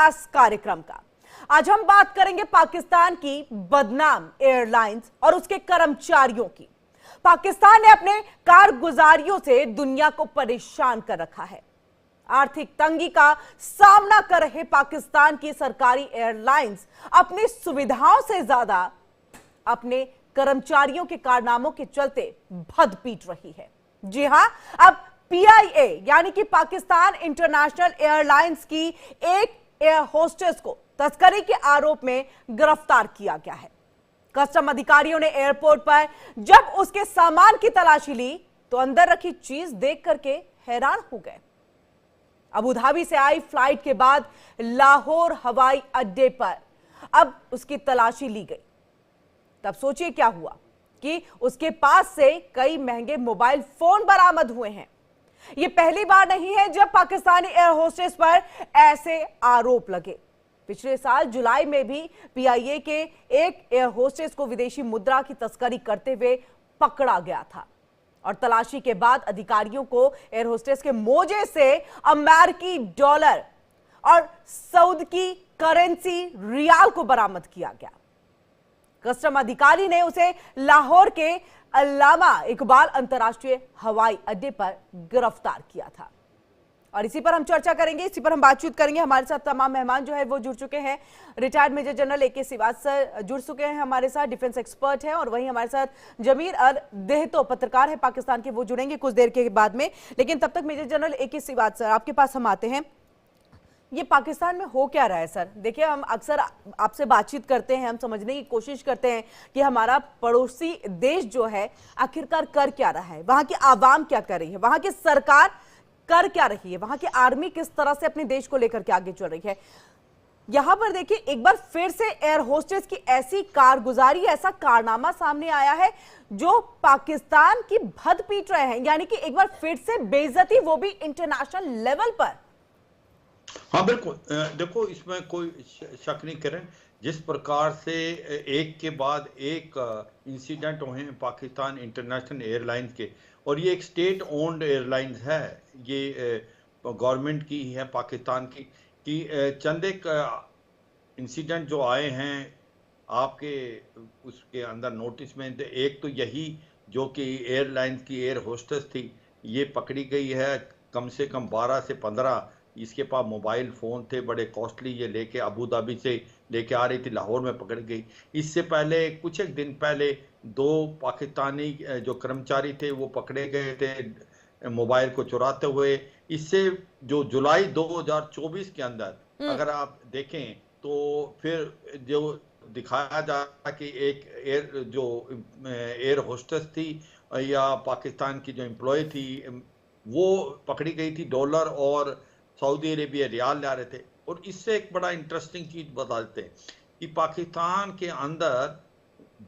खास कार्यक्रम का। आज हम बात करेंगे पाकिस्तान की बदनाम एयरलाइंस और उसके कर्मचारियों की। पाकिस्तान ने अपने कारगुजारियों से दुनिया को परेशान कर रखा है। आर्थिक तंगी का सामना कर रहे पाकिस्तान की सरकारी एयरलाइंस अपनी सुविधाओं से ज्यादा अपने कर्मचारियों के कारनामों के चलते भद पीट रही है। जी हां, अब पीआईए यानी कि पाकिस्तान इंटरनेशनल एयरलाइंस की एक एयर होस्टेस को तस्करी के आरोप में गिरफ्तार किया गया है। कस्टम अधिकारियों ने एयरपोर्ट पर जब उसके सामान की तलाशी ली तो अंदर रखी चीज देख करके हैरान हो गए। अबू धाबी से आई फ्लाइट के बाद लाहौर हवाई अड्डे पर अब उसकी तलाशी ली गई। तब सोचिए क्या हुआ कि उसके पास से कई महंगे मोबाइल फोन बरामद हुए हैं। यह पहली बार नहीं है जब पाकिस्तानी एयर होस्टेस पर ऐसे आरोप लगे। पिछले साल जुलाई में भी पीआईए के एक एयर होस्टेस को विदेशी मुद्रा की तस्करी करते हुए पकड़ा गया था और तलाशी के बाद अधिकारियों को एयर होस्टेस के मोजे से अमेरिकी डॉलर और सऊदी की करेंसी रियाल को बरामद किया गया। कस्टम अधिकारी ने उसे लाहौर के अल्लामा इकबाल अंतर्राष्ट्रीय हवाई अड्डे पर गिरफ्तार किया था। और इसी पर हम चर्चा करेंगे, इसी पर हम बातचीत करेंगे। हमारे साथ तमाम मेहमान जो है वो जुड़ चुके हैं। Retired major general A K. Srivastava जुड़ चुके हैं हमारे साथ, डिफेंस एक्सपर्ट हैं, और वहीं हमारे साथ जमीर अल देहतो पत्रकार है पाकिस्तान के, वो जुड़ेंगे कुछ देर के बाद में। लेकिन तब तक मेजर जनरल ए.के. श्रीवास्तव आपके पास हम आते हैं। ये पाकिस्तान में हो क्या रहा है सर? देखिए, हम अक्सर आपसे बातचीत करते हैं, हम समझने की कोशिश करते हैं कि हमारा पड़ोसी देश जो है आखिरकार कर क्या रहा है, वहां की आवाम क्या कर रही है, वहां की सरकार कर क्या रही है, वहां की आर्मी किस तरह से अपने देश को लेकर के आगे चल रही है। यहां पर देखिए, एक बार फिर से एयर होस्टेस की ऐसी कारगुजारी, ऐसा कारनामा सामने आया है जो पाकिस्तान की भद पीट रहे हैं, यानी कि एक बार फिर से बेइज्जती, वो भी इंटरनेशनल लेवल पर। हाँ बिल्कुल, देखो इसमें कोई शक नहीं करें, जिस प्रकार से एक के बाद एक इंसिडेंट हुए हैं पाकिस्तान इंटरनेशनल एयरलाइंस के, और ये एक स्टेट ओन्ड एयरलाइंस है, ये गवर्नमेंट की ही है पाकिस्तान की, कि चंद एक इंसिडेंट जो आए हैं आपके उसके अंदर नोटिस में। एक तो यही जो कि एयरलाइंस की एयर होस्टेस थी, ये पकड़ी गई है, कम से कम 12 से 15 इसके पास मोबाइल फ़ोन थे बड़े कॉस्टली, ये लेके अबू धाबी से लेके आ रही थी, लाहौर में पकड़ गई। इससे पहले कुछ एक दिन पहले 2 पाकिस्तानी जो कर्मचारी थे वो पकड़े गए थे मोबाइल को चुराते हुए। इससे जो जुलाई 2024 के अंदर अगर आप देखें तो फिर जो दिखाया जा कि एक एयर होस्टेस थी या पाकिस्तान की जो एम्प्लॉय थी वो पकड़ी गई थी, डॉलर और सऊदी अरेबिया रियाल ला रहे थे। और इससे एक बड़ा इंटरेस्टिंग चीज बता देते हैं कि पाकिस्तान के अंदर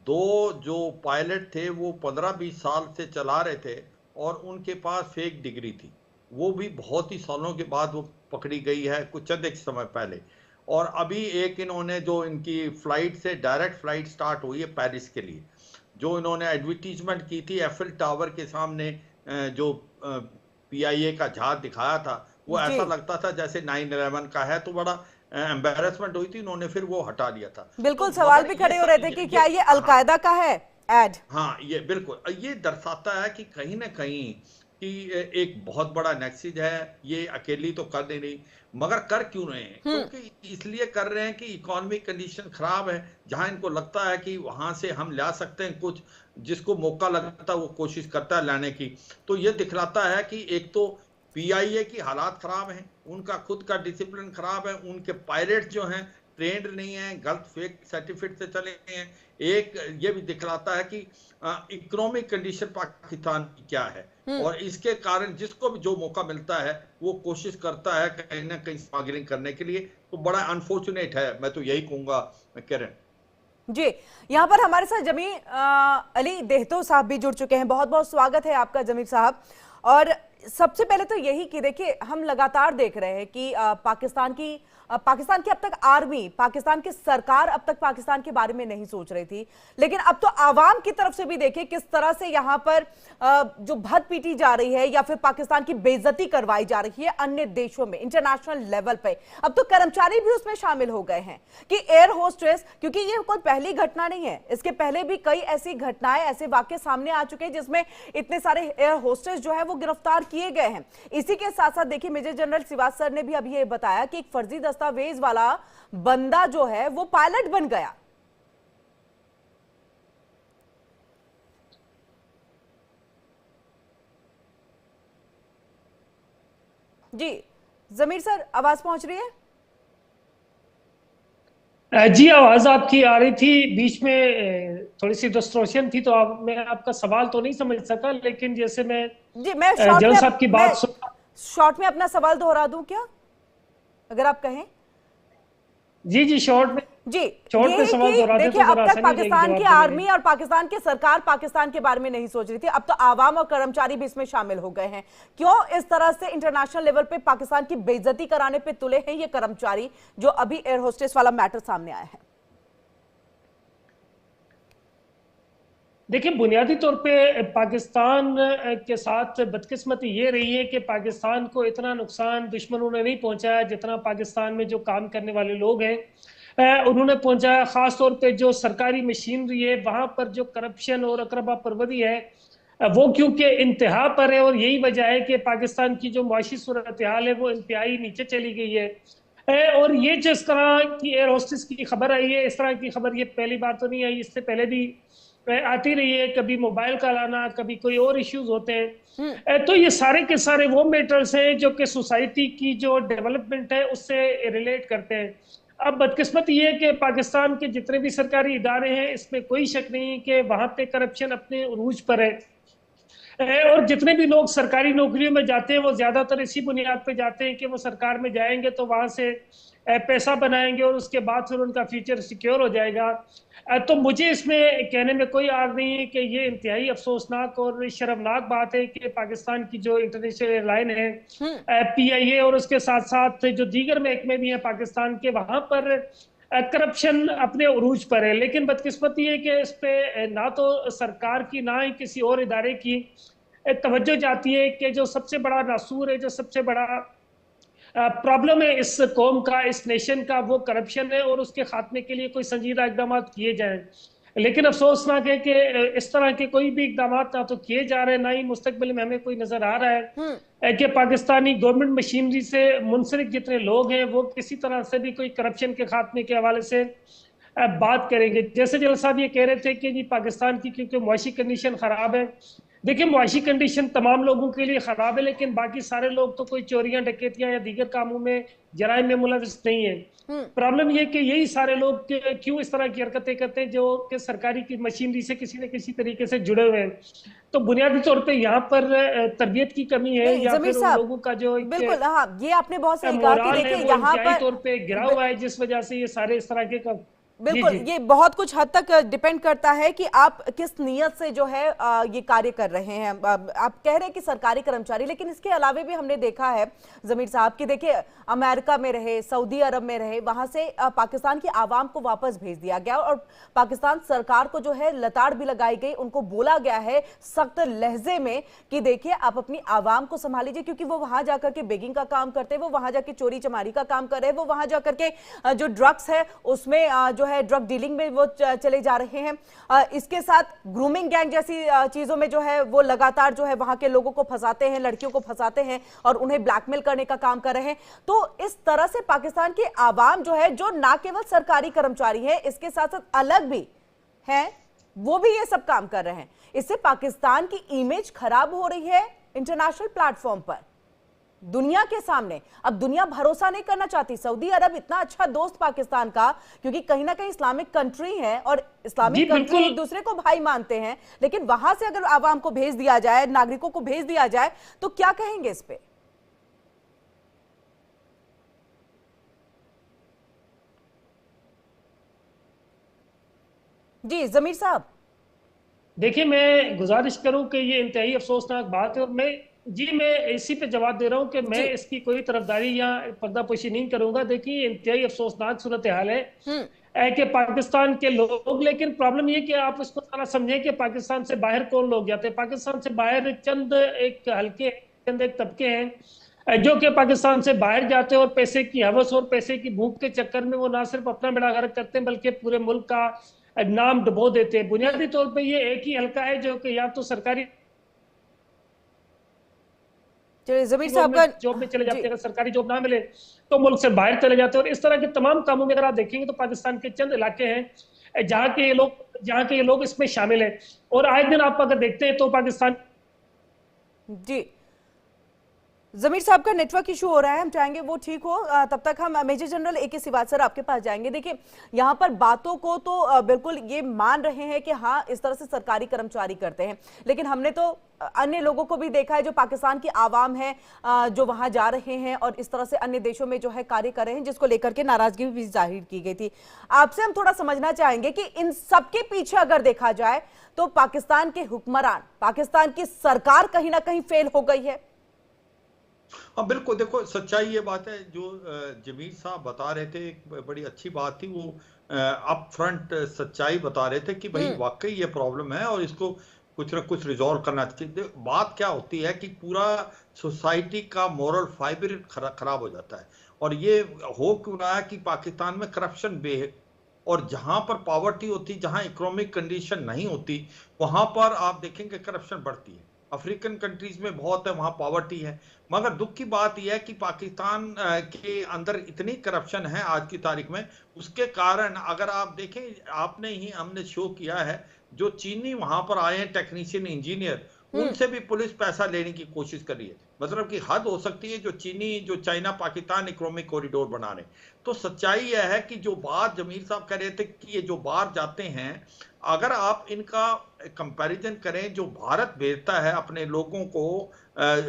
2 जो पायलट थे वो 15-20 साल से चला रहे थे और उनके पास फेक डिग्री थी, वो भी बहुत ही सालों के बाद वो पकड़ी गई है कुछ चंद एक समय पहले। और अभी एक इन्होंने जो इनकी फ्लाइट से डायरेक्ट फ्लाइट स्टार्ट हुई है पेरिस के लिए, जो इन्होंने एडवर्टीजमेंट की थी एफिल टावर के सामने, जो पीआईए का जहाज दिखाया था, वो ऐसा लगता था जैसे 9/11 का है, तो बड़ा एम्बैरेसमेंट हुई थी, उन्होंने फिर वो हटा लिया था। बिल्कुल, तो सवाल भी खड़े हो रहे थे कि क्या ये अलकायदा का है एड? हाँ, ये बिल्कुल ये दर्शाता है कि कहीं ना कहीं कि एक बहुत बड़ा नेक्सस है, ये अकेली तो कर नहीं रही, मगर कर क्यों रहे हैं? क्योंकि इसलिए कर रहे हैं कि इकोनॉमिक कंडीशन खराब है, जहां इनको लगता है कि वहां से हम ला सकते हैं कुछ, जिसको मौका लगता है वो कोशिश करता है लाने की। तो ये दिखलाता है कि एक तो पीआईए की हालात खराब हैं, उनका खुद का डिसिप्लिन खराब है, उनके पायलट जो हैं ट्रेंड नहीं है, गलत फेक सर्टिफिकेट से चले हैं। एक ये भी दिखलाता है कि इकोनॉमिक कंडीशन पाकिस्तान की क्या है, और इसके कारण जिसको भी जो मौका मिलता है वो कोशिश करता है कहीं ना कहीं स्मगलिंग करने के लिए। तो बड़ा अनफॉर्चुनेट है, मैं तो यही कहूंगा किरण जी। यहाँ पर हमारे साथ जमीर अली देहतो साहब भी जुड़ चुके हैं। बहुत बहुत स्वागत है आपका जमीर साहब। और सबसे पहले तो यही कि देखिए, हम लगातार देख रहे हैं कि पाकिस्तान की पाकिस्तान की अब तक आर्मी, पाकिस्तान की सरकार अब तक पाकिस्तान के बारे में नहीं सोच रही थी, लेकिन अब तो आवाम की तरफ से भी देखिए किस तरह से यहां पर जो भद पीटी जा रही है या फिर पाकिस्तान की बेइज्जती करवाई जा रही है अन्य देशों में, इंटरनेशनल लेवल पे। अब तो कर्मचारी भी उसमें शामिल हो गए हैं कि एयर होस्टेस, क्योंकि ये कोई पहली घटना नहीं है, इसके पहले भी कई ऐसी घटनाएं, ऐसे वाकये सामने आ चुके हैं जिसमें इतने सारे एयर होस्टेस जो है वो गिरफ्तार किए गए हैं। इसी के साथ साथ देखिए मेजर जनरल सिवाच सर ने भी अभी ये बताया कि एक फर्जी दस्तावेज वाला बंदा जो है वो पायलट बन गया। जी जमीर सर, आवाज पहुंच रही है? जी आवाज आपकी आ रही थी, बीच में थोड़ी सी डिस्टॉर्शन थी, तो मैं आपका सवाल तो नहीं समझ सका, लेकिन जैसे मैं जी मैं जनरल साहब की बात शॉर्ट में अपना सवाल दोहरा दूं क्या, अगर आप कहें? जी शॉर्ट में सवाल दोहरा दें तो देखिए अब तक आसानी पाकिस्तान जाएगी की आर्मी और पाकिस्तान की सरकार पाकिस्तान के बारे में नहीं सोच रही थी, अब तो आवाम और कर्मचारी भी इसमें शामिल हो गए हैं। क्यों इस तरह से इंटरनेशनल लेवल पे पाकिस्तान की बेइज्जती कराने पे तुले हैं ये कर्मचारी, जो अभी एयर होस्टेस वाला मैटर सामने आया है? देखिए, बुनियादी तौर पे पाकिस्तान के साथ बदकिस्मती ये रही है कि पाकिस्तान को इतना नुकसान दुश्मनों ने नहीं पहुंचाया जितना पाकिस्तान में जो काम करने वाले लोग हैं उन्होंने पहुंचाया। खास तौर पे जो सरकारी मशीनरी है वहां पर जो करप्शन और अकरबा परवरी है वो क्योंकि इंतहा पर है, और यही वजह है कि पाकिस्तान की जो मुआशी सूरत हाल है वो इंतहाई नीचे चली गई है। और ये जिस तरह की एयर होस्टेस की खबर आई है, इस तरह की खबर ये पहली बार तो नहीं आई, इससे पहले भी आती रही है, कभी मोबाइल का लाना, कभी कोई और इश्यूज होते हैं। तो ये सारे के सारे वो मैटर्स हैं जो कि सोसाइटी की जो डेवलपमेंट है उससे रिलेट करते हैं। अब बदकिस्मत ये है कि पाकिस्तान के जितने भी सरकारी इदारे हैं इसमें कोई शक नहीं है कि वहां पे करप्शन अपने उरूज पर है। और जितने भी लोग सरकारी नौकरियों में जाते हैं वो ज्यादातर इसी बुनियाद पे जाते हैं कि वो सरकार में जाएंगे तो वहां से पैसा बनाएंगे और उसके बाद फिर उनका फ्यूचर सिक्योर हो जाएगा। तो मुझे इसमें कहने में कोई आर नहीं है कि ये इंतहाई अफसोसनाक और शर्मनाक बात है कि पाकिस्तान की जो इंटरनेशनल एयरलाइन है PIA और उसके साथ साथ जो दीगर महकमे भी हैं पाकिस्तान के, वहां पर करप्शन अपने उरूज पर है। लेकिन बदकिस्मती है कि इस पे ना तो सरकार की ना ही किसी और इदारे की तवज्जो जाती है कि जो सबसे बड़ा नासूर है, जो सबसे बड़ा प्रॉब्लम है इस कौम का, इस नेशन का, वो करप्शन है और उसके खात्मे के लिए कोई संजीदा इकदाम किए जाएं। लेकिन अफसोसनाक है कि इस तरह के कोई भी इकदाम ना तो किए जा रहे हैं, ना ही मुस्तकबिल में हमें कोई नजर आ रहा है कि पाकिस्तानी गवर्नमेंट मशीनरी से मुंसलिक जितने लोग हैं वो किसी तरह से भी कोई करप्शन के खात्मे के हवाले से बात करेंगे। जैसे जनरल साहब ये कह रहे थे कि जी पाकिस्तान की क्योंकि मुआशी कंडीशन खराब है। देखिए, मुआशी कंडीशन तमाम लोगों के लिए खराब है, लेकिन बाकी सारे लोग तो कोई चोरियां, डकैतियां या दीगर कामों में, जराइम में मुलविस नहीं है। प्रॉब्लम यह कि यही सारे लोग क्यों इस तरह की हरकतें करते हैं जो कि सरकारी की मशीनरी से किसी न किसी तरीके से जुड़े हुए हैं। तो बुनियादी तौर पे यहाँ पर तरबियत की कमी है या फिर उन लोगों का जो बिल्कुल, हाँ, ये आपने बहुत सही कहा कि देखिए यहाँ पर तौर पे गिरा हुआ है, जिस वजह से ये सारे इस तरह के बिल्कुल ये बहुत कुछ हद तक डिपेंड करता है कि आप किस नियत से जो है ये कार्य कर रहे हैं। आप कह रहे हैं कि सरकारी कर्मचारी, लेकिन इसके अलावा भी हमने देखा है जमीर साहब कि देखिए अमेरिका में रहे, सऊदी अरब में रहे, वहां से पाकिस्तान की आवाम को वापस भेज दिया गया और पाकिस्तान सरकार को जो है लताड़ भी लगाई गई। उनको बोला गया है सख्त लहजे में कि देखिए आप अपनी आवाम को संभाल लीजिए, क्योंकि वो वहां जाकर के बेगिंग का काम करते हैं, वो वहां जाकर चोरी चमारी का काम कर रहे हैं, वो वहां जाकर के जो ड्रग्स है उसमें जो है ड्रग डीलिंग में वो चले जा रहे हैं। इसके साथ ग्रूमिंग गैंग जैसी चीजों में जो है वो लगातार जो है वहां के लोगों को फंसाते हैं, लड़कियों को फंसाते हैं और उन्हें ब्लैकमेल करने का काम कर रहे हैं। तो इस तरह से पाकिस्तान की आवाम जो है, जो ना केवल सरकारी कर्मचारी है, इसके साथ साथ अलग भी है, वो भी ये सब काम कर रहे हैं। इससे पाकिस्तान की इमेज खराब हो रही है इंटरनेशनल प्लेटफॉर्म पर, दुनिया के सामने। अब दुनिया भरोसा नहीं करना चाहती। सऊदी अरब इतना अच्छा दोस्त पाकिस्तान का, क्योंकि कहीं ना कहीं इस्लामिक कंट्री है और इस्लामिक कंट्री एक दूसरे को भाई मानते हैं, लेकिन वहां से अगर आवाम को भेज दिया जाए, नागरिकों को भेज दिया जाए, तो क्या कहेंगे इस पे? जी जमीर साहब, देखिए, मैं गुजारिश करूं कि ये इंतहाई अफसोसनाक बात है और मैं जी, मैं इसी पे जवाब दे रहा हूँ कि मैं जी। इसकी कोई तरफदारी या पर्दापोशी नहीं करूंगा। देखिए, इंतहाई अफसोसनाक सूरत हाल है हम्म। कि पाकिस्तान के लोग, लेकिन प्रॉब्लम ये कि आप उसको सारा समझें कि पाकिस्तान से बाहर कौन लोग जाते हैं। पाकिस्तान से बाहर चंद एक हल्के, चंद एक तबके हैं जो कि पाकिस्तान से बाहर जाते हैं और पैसे की हवस और पैसे की भूख के चक्कर में वो ना सिर्फ अपना बेड़ा गर्क करते हैं बल्कि पूरे मुल्क का नाम डुबो देते हैं। बुनियादी तौर पे ये एक ही हल्का है जो कि या तो सरकारी चलिए जमीर साहब का जॉब में चले जी। जाते हैं, अगर सरकारी जॉब ना मिले तो मुल्क से बाहर चले जाते हैं। और इस तरह के तमाम कामों में अगर आप देखेंगे तो पाकिस्तान के चंद इलाके हैं जहाँ के ये लोग इसमें शामिल हैं। और आए दिन आप अगर देखते हैं तो पाकिस्तान जी, जमीर साहब का नेटवर्क इशू हो रहा है, हम चाहेंगे वो ठीक हो। तब तक हम major general AK Siwach sir आपके पास जाएंगे। देखिए, यहाँ पर बातों को तो बिल्कुल ये मान रहे हैं कि हाँ इस तरह से सरकारी कर्मचारी करते हैं, लेकिन हमने तो अन्य लोगों को भी देखा है जो पाकिस्तान की आवाम है, जो वहां जा रहे हैं और इस तरह से अन्य देशों में जो है कार्य कर रहे हैं, जिसको लेकर के नाराजगी भी जाहिर की गई थी। आपसे हम थोड़ा समझना चाहेंगे कि इन सबके पीछे अगर देखा जाए तो पाकिस्तान के हुक्मरान, पाकिस्तान की सरकार कहीं ना कहीं फेल हो गई है। हाँ बिल्कुल, देखो सच्चाई ये बात है जो जमीर साहब बता रहे थे, एक बड़ी अच्छी बात थी। वो अप फ्रंट सच्चाई बता रहे थे कि भाई वाकई ये प्रॉब्लम है और इसको कुछ ना कुछ रिजॉल्व करना चाहिए। बात क्या होती है कि पूरा सोसाइटी का मोरल फाइबर खराब हो जाता है। और ये हो क्यों रहा है कि पाकिस्तान में करप्शन बे, और जहां पर पॉवर्टी होती, जहां इकोनॉमिक कंडीशन नहीं होती, वहां पर आप देखेंगे करप्शन बढ़ती है। अफ्रीकन कंट्रीज में बहुत है, वहां पॉवर्टी है। मगर दुख की बात यह है कि पाकिस्तान के अंदर इतनी करप्शन है आज की तारीख में। उसके कारण अगर आप देखें, आपने ही हमने शो किया है, जो चीनी वहां पर आए हैं टेक्नीशियन इंजीनियर, उनसे भी पुलिस पैसा लेने की कोशिश कर रही है। मतलब कि हद हो सकती है जो चाइना पाकिस्तान इकोनॉमिक कॉरिडोर बना रहे। तो सच्चाई यह है कि जो बात जमीर साहब कह रहे थे कि ये जो बाहर जाते हैं, अगर आप इनका कंपैरिजन करें, जो भारत भेजता है अपने लोगों को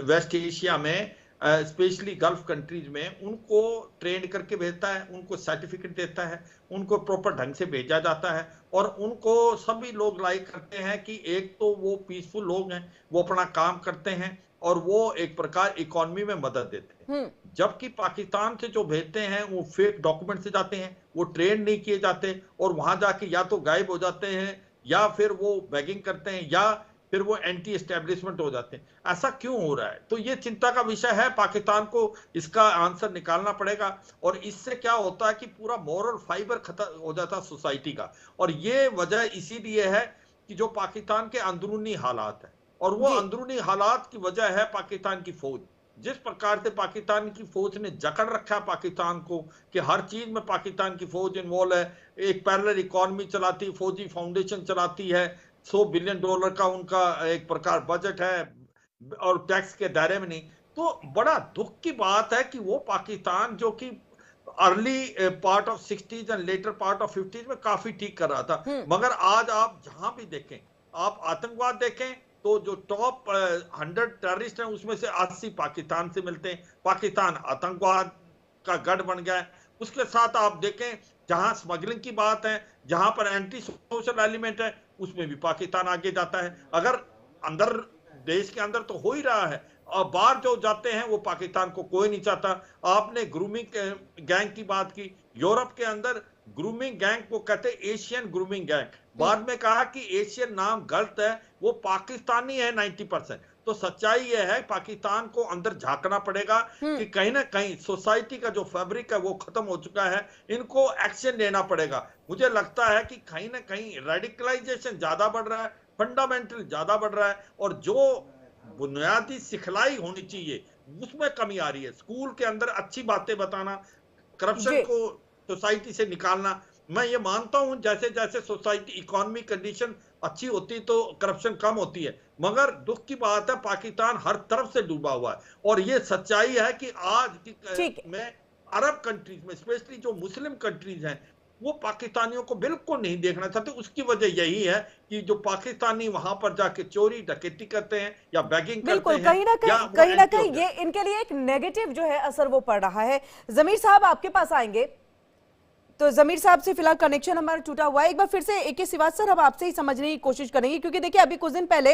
वेस्ट एशिया में, स्पेशली गल्फ कंट्रीज में, उनको ट्रेन करके भेजता है, उनको सर्टिफिकेट देता है, उनको प्रॉपर ढंग से भेजा जाता है, और उनको सभी लोग लाइक करते हैं कि एक तो वो पीसफुल लोग हैं, वो अपना काम करते हैं और वो एक प्रकार इकोनॉमी में मदद देते हैं। जबकि पाकिस्तान से जो भेजते हैं वो फेक डॉक्यूमेंट से जाते हैं, वो ट्रेन नहीं किए जाते और वहां जाके या तो गायब हो जाते हैं, या फिर वो बैगिंग करते हैं, या फिर वो एंटी एस्टेब्लिशमेंट हो जाते हैं। ऐसा क्यों हो रहा है? तो ये चिंता का विषय है, पाकिस्तान को इसका आंसर निकालना पड़ेगा। और इससे क्या होता है कि पूरा मॉरल फाइबर खत्म हो जाता है सोसाइटी का। और ये वजह इसीलिए है कि जो पाकिस्तान के अंदरूनी हालात है, और वो अंदरूनी हालात की वजह है पाकिस्तान की फौज। जिस प्रकार से पाकिस्तान की फौज ने जकड़ रखा है पाकिस्तान को, कि हर चीज में पाकिस्तान की फौज इन्वॉल्व है, एक पैरेलल इकोनॉमी चलाती, फौजी फाउंडेशन चलाती है, $100 बिलियन का उनका एक प्रकार बजट है, और टैक्स के दायरे में नहीं। तो बड़ा दुख की बात है कि वो पाकिस्तान जो कि early part of 60s and later part of 50s में काफी ठीक कर रहा था, मगर आज आप जहां भी देखें, आप आतंकवाद देखें तो जो टॉप 100 टेररिस्ट हैं उसमें से 80 पाकिस्तान से मिलते हैं। पाकिस्तान आतंकवाद का गढ़ बन गया है। उसके साथ आप देखें, जहां स्मगलिंग की बात है, जहां पर एंटी सोशल एलिमेंट है, उसमें भी पाकिस्तान आगे जाता है। अगर अंदर देश के अंदर तो हो ही रहा है, और बाहर जो जाते हैं वो पाकिस्तान को कोई नहीं चाहता। आपने ग्रूमिंग गैंग की बात की, यूरोप के अंदर ग्रूमिंग गैंग को कहते हैं एशियन ग्रूमिंग गैंग। बाद में कहा कि एशियन नाम गलत है, वो पाकिस्तानी है 90%। तो सच्चाई यह है, पाकिस्तान को अंदर झांकना पड़ेगा कि कहीं ना कहीं सोसाइटी का जो फैब्रिक है वो खत्म हो चुका है, इनको एक्शन लेना पड़ेगा। मुझे लगता है कि कहीं ना कहीं रेडिकलाइजेशन ज्यादा बढ़ रहा है, फंडामेंटल ज्यादा बढ़ रहा है, और जो बुनियादी सिखलाई होनी चाहिए उसमें कमी आ रही है। स्कूल के अंदर अच्छी बातें बताना, करप्शन को सोसाइटी से निकालना। मैं ये मानता हूं जैसे जैसे सोसाइटी इकोनॉमी कंडीशन अच्छी होती तो करप्शन कम होती है, मगर दुख की बात है पाकिस्तान हर तरफ से डूबा हुआ है। और ये सच्चाई है कि आज में अरब कंट्रीज में, स्पेशली जो मुस्लिम कंट्रीज हैं, वो पाकिस्तानियों को बिल्कुल नहीं देखना चाहते। उसकी वजह यही है कि जो पाकिस्तानी वहां पर जाके चोरी डकैती करते हैं या बैगिंग करते हैं, कहीं ना कहीं ये इनके लिए एक नेगेटिव जो है असर वो पड़ रहा है। जमीर साहब आपके पास आएंगे। तो जमीर साहब से फिलहाल कनेक्शन हमारा टूटा हुआ है। एक बार फिर से AK श्रीवास्तव हम आपसे ही समझने की कोशिश करेंगे, क्योंकि देखिए अभी कुछ दिन पहले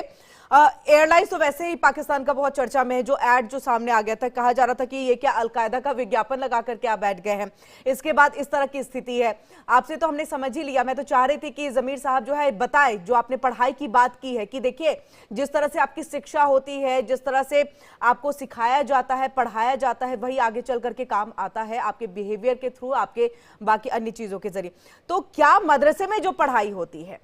एयरलाइंस तो वैसे ही पाकिस्तान का बहुत चर्चा में है। जो ऐड जो सामने आ गया था, कहा जा रहा था कि ये क्या अलकायदा का विज्ञापन लगा करके आप बैठ गए हैं, इसके बाद इस तरह की स्थिति है। आपसे तो हमने समझ ही लिया। मैं तो चाह रही थी कि जमीर साहब जो है बताए, जो आपने पढ़ाई की बात की है, कि देखिए जिस तरह से आपकी शिक्षा होती है, जिस तरह से आपको सिखाया जाता है, पढ़ाया जाता है, वही आगे चल करके काम आता है आपके बिहेवियर के थ्रू, आपके बाकी अन्य चीजों के जरिए। तो क्या मदरसे में जो पढ़ाई होती है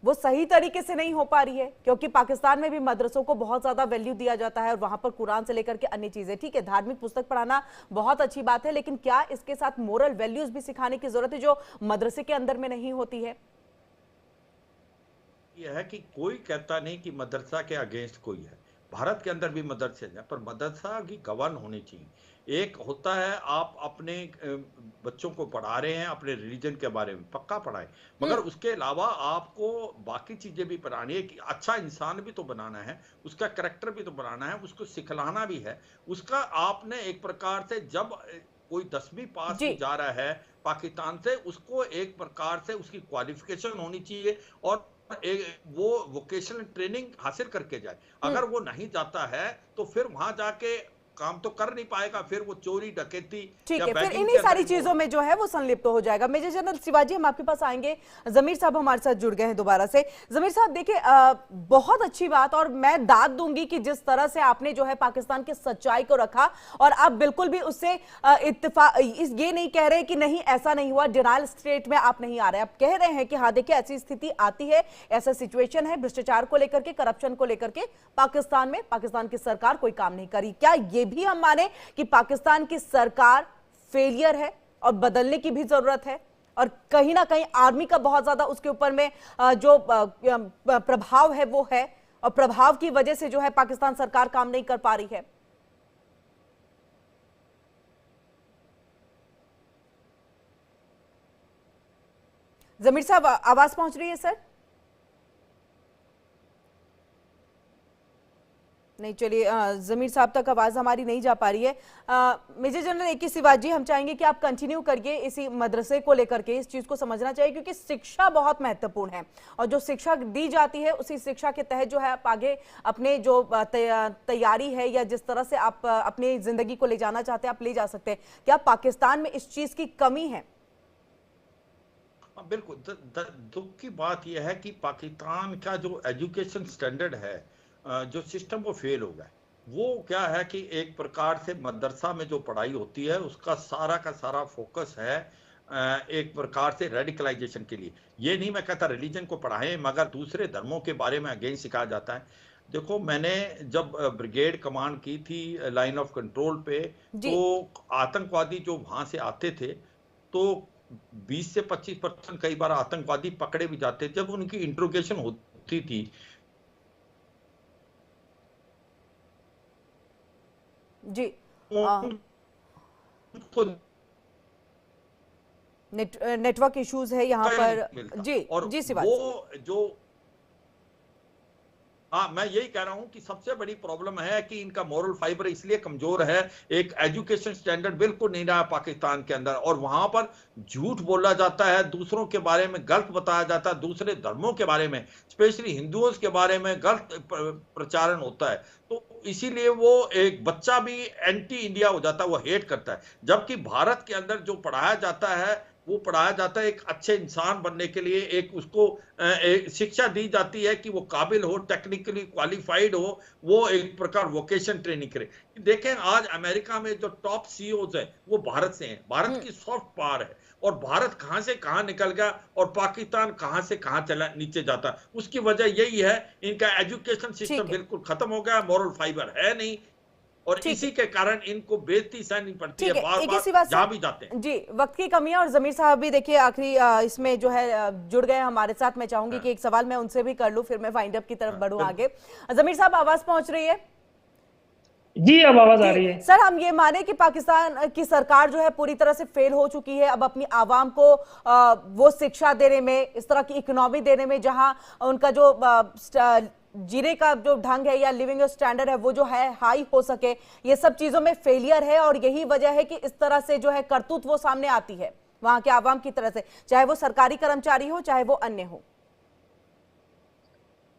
वो सही तरीके से नहीं हो पा रही है? क्योंकि पाकिस्तान में भी मदरसों को बहुत ज्यादा वैल्यू दिया जाता है और वहां पर कुरान से लेकर के अन्य चीजें, ठीक है, धार्मिक पुस्तक पढ़ाना बहुत अच्छी बात है, लेकिन क्या इसके साथ मोरल वैल्यूज भी सिखाने की जरूरत है जो मदरसे के अंदर में नहीं होती है? यह है कि कोई कहता नहीं कि मदरसा के अगेंस्ट कोई है। भारत के अंदर भी मदरसे हैं, पर मदरसा की गवर्न होनी चाहिए। एक होता है आप अपने बच्चों को पढ़ा रहे हैं अपने रिलीजन के बारे में, पक्का पढ़ाएं, मगर उसके अलावा आपको बाकी चीजें भी पढ़ानी है कि अच्छा इंसान भी तो बनाना है, उसका कैरेक्टर भी तो बनाना है, उसको सिखलाना भी है। उसका आपने एक प्रकार से, जब कोई 10वीं पास हो जा रहा है पाकिस्तान से, उसको एक प्रकार से उसकी क्वालिफिकेशन होनी चाहिए और वो वोकेशनल ट्रेनिंग हासिल करके जाए। अगर वो नहीं जाता है तो फिर वहां जाके काम तो कर नहीं पाएगा, फिर वो चोरी डकैती, ठीक है, फिर इन्हीं सारी चीजों में जो है वो संलिप्त हो जाएगा। मेजर जनरल शिवाजी, हम आपके पास आएंगे। जमीर साहब हमारे साथ जुड़ गए हैं दोबारा से। जमीर साहब देखिए, बहुत अच्छी बात, और मैं दाद दूंगी कि जिस तरह से आपने जो है पाकिस्तान की सच्चाई को रखा, और आप बिल्कुल भी उससे ये नहीं कह रहे कि नहीं ऐसा नहीं हुआ, डिनायल स्टेट में आप नहीं आ रहे, आप कह रहे हैं कि हाँ देखिए ऐसी स्थिति आती है, ऐसा सिचुएशन है, भ्रष्टाचार को लेकर के, करप्शन को लेकर के पाकिस्तान में पाकिस्तान की सरकार कोई काम नहीं करी। क्या ये भी हम माने कि पाकिस्तान की सरकार फेलियर है और बदलने की भी जरूरत है, और कहीं ना कहीं आर्मी का बहुत ज्यादा उसके ऊपर में जो प्रभाव है वो है, और प्रभाव की वजह से जो है पाकिस्तान सरकार काम नहीं कर पा रही है? जमीर साहब आवाज पहुंच रही है सर? नहीं, चलिए, जमीर साहब तक आवाज हमारी नहीं जा पा रही है। मेजर जनरल AK शिवाजी, हम चाहेंगे कि आप कंटिन्यू करिए इसी मदरसे को लेकर के। इस चीज को समझना चाहिए क्योंकि शिक्षा बहुत महत्वपूर्ण है, और जो शिक्षा दी जाती है उसी शिक्षा के तहत जो है आप आगे अपने जो तैयारी है या जिस तरह से आप अपनी जिंदगी को ले जाना चाहते हैं आप ले जा सकते हैं। क्या पाकिस्तान में इस चीज की कमी है? बिल्कुल। दुख की बात यह है कि पाकिस्तान का जो एजुकेशन स्टैंडर्ड है, जो सिस्टम वो फेल हो गया। वो क्या है कि एक प्रकार से मदरसा में जो पढ़ाई होती है उसका सारा का सारा फोकस है एक प्रकार से रेडिकलाइजेशन के लिए। ये नहीं मैं कहता रिलीजन को पढ़ाएं, मगर दूसरे धर्मों के बारे में अगेन सिखाया जाता है। देखो, मैंने जब ब्रिगेड कमांड की थी लाइन ऑफ कंट्रोल पे, तो आतंकवादी जो वहां से आते थे तो 20 से 25% कई बार आतंकवादी पकड़े भी जाते। जब उनकी इंट्रोगेशन होती थी जी, नेटवर्क इश्यूज है यहाँ पर जी। और जी वो जो हाँ, मैं यही कह रहा हूं कि सबसे बड़ी प्रॉब्लम है कि इनका मोरल फाइबर इसलिए कमजोर है। एक एजुकेशन स्टैंडर्ड बिल्कुल नहीं रहा पाकिस्तान के अंदर, और वहां पर झूठ बोला जाता है, दूसरों के बारे में गलत बताया जाता है, दूसरे धर्मों के बारे में, स्पेशली हिंदुओं के बारे में गलत प्रचारण होता है। तो इसीलिए वो एक बच्चा भी एंटी इंडिया हो जाता है, वो हेट करता है। जबकि भारत के अंदर जो पढ़ाया जाता है वो पढ़ाया जाता है एक अच्छे इंसान बनने के लिए, एक उसको एक शिक्षा दी जाती है कि वो काबिल हो, टेक्निकली क्वालिफाइड हो, वो एक प्रकार वोकेशन ट्रेनिंग करे। देखें आज अमेरिका में जो टॉप CEOs है वो भारत से हैं। भारत की सॉफ्ट पावर है, और भारत कहां से कहां निकल गया और पाकिस्तान कहां से कहां चला नीचे जाता। उसकी वजह यही है, इनका एजुकेशन सिस्टम बिल्कुल खत्म हो गया, मोरल फाइबर है नहीं, और इसी के कारण इनको बेइज्जती सहनी पड़ती है बार-बार जहां भी जाते हैं। जी, वक्त की कमी है, और जमीर साहब भी देखिए आखिरी इसमें जो है जुड़ गए हमारे साथ। मैं चाहूंगी कि एक सवाल मैं उनसे भी कर लूं, फिर मैं वाइंड अप की तरफ बढ़ूं आगे। जमीर साहब, आवाज पहुंच रही है? जी, अब आवाज आ रही है। सर, हम ये माने कि पाकिस्तान की सरकार जो है पूरी तरह से फेल हो चुकी है अब अपनी आवाम को वो शिक्षा देने में, इस तरह की इकोनॉमी देने में जहां उनका जो जीने का जो ढंग है या लिविंग स्टैंडर्ड है वो जो है हाई हो सके, ये सब चीजों में फेलियर है, और यही वजह है कि इस तरह से जो है करतूत वो सामने आती है। वहां के आवाम की तरफ से, चाहे वो सरकारी कर्मचारी हो चाहे वो अन्य हो?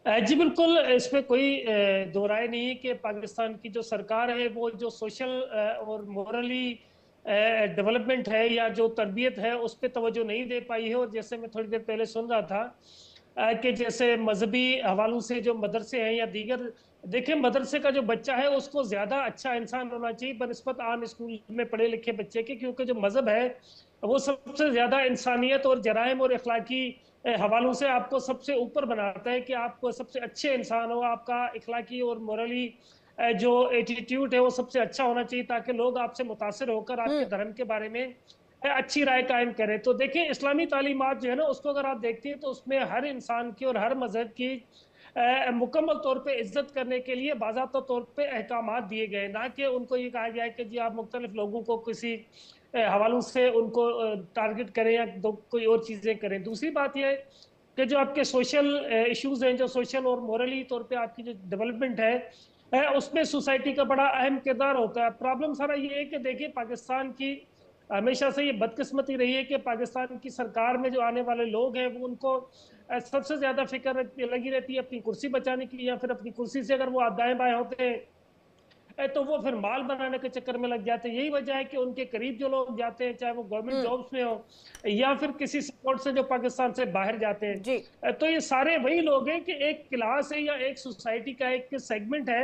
जी बिल्कुल, इसमें कोई दो राय नहीं है कि पाकिस्तान की जो सरकार है वो जो सोशल और मोरली डेवलपमेंट है या जो तरबियत है उस पर तवज्जो नहीं दे पाई है। और जैसे मैं थोड़ी देर पहले सुन रहा था कि जैसे मजहबी हवालों से जो मदरसे हैं या दीगर, देखिए मदरसे का जो बच्चा है उसको ज्यादा अच्छा इंसान होना चाहिए बनस्बत आम स्कूल में पढ़े लिखे बच्चे के, क्योंकि जो मजहब है वो सबसे ज्यादा इंसानियत और जराइम और अखलाकी हवालों से आपको सबसे ऊपर बनाता है कि आप सबसे अच्छे इंसान हो, आपका इखलाकी और मोरली जो एटीट्यूड है वो सबसे अच्छा होना चाहिए ताकि लोग आपसे मुतासिर होकर आपके धर्म के बारे में अच्छी राय कायम करें। तो देखिए इस्लामी तालीमात जो है ना उसको अगर आप देखते हैं तो उसमें हर इंसान की और हर मजहब की मुकम्मल तौर पे इज्जत करने के लिए बाज़ाब्ता तौर पे अहकामात दिए गए, ना कि उनको ये कहा गया है कि जी आप मुख्तलिफ लोगों को किसी हवालों से उनको टारगेट करें या कोई और चीज़ें करें। दूसरी बात यह है कि जो आपके सोशल इश्यूज हैं, जो सोशल और मोरली तौर पे आपकी जो डेवलपमेंट है उसमें सोसाइटी का बड़ा अहम किरदार होता है। प्रॉब्लम सारा ये है कि देखिए पाकिस्तान की हमेशा से ये बदकिस्मती रही है कि पाकिस्तान की सरकार में जो आने वाले लोग हैं वो उनको सबसे ज्यादा फिक्र लगी रहती है अपनी कुर्सी बचाने की, या फिर अपनी कुर्सी से अगर वो दाएं बाएं होते हैं तो वो फिर माल बनाने के चक्कर में लग जाते हैं। यही वजह है कि उनके करीब जो लोग जाते हैं चाहे वो गवर्नमेंट जॉब्स में हो या फिर किसी सपोर्ट से जो पाकिस्तान से बाहर जाते हैं, तो ये सारे वही लोग हैं कि एक क्लास है या एक सोसाइटी का एक सेगमेंट है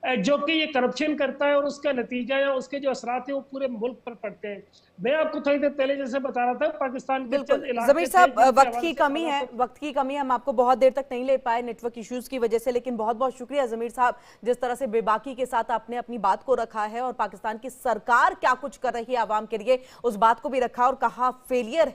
जो कि ये करप्शन करता है और उसका नतीजा या उसके जो असरात है वो पूरे मुल्क पर पड़ते हैं। मैं आपको थोड़ी देर पहले जैसे बता रहा था पाकिस्तान के बिल्कुल चंद इलाके जमीर साहब, वक्त की कमी है, हम आपको बहुत देर तक नहीं ले पाए नेटवर्क इश्यूज की वजह से, लेकिन बहुत बहुत शुक्रिया जमीर साहब जिस तरह से बेबाकी के साथ आपने अपनी बात को रखा है और पाकिस्तान की सरकार क्या कुछ कर रही है आवाम के लिए उस बात को भी रखा और कहा फेलियर है।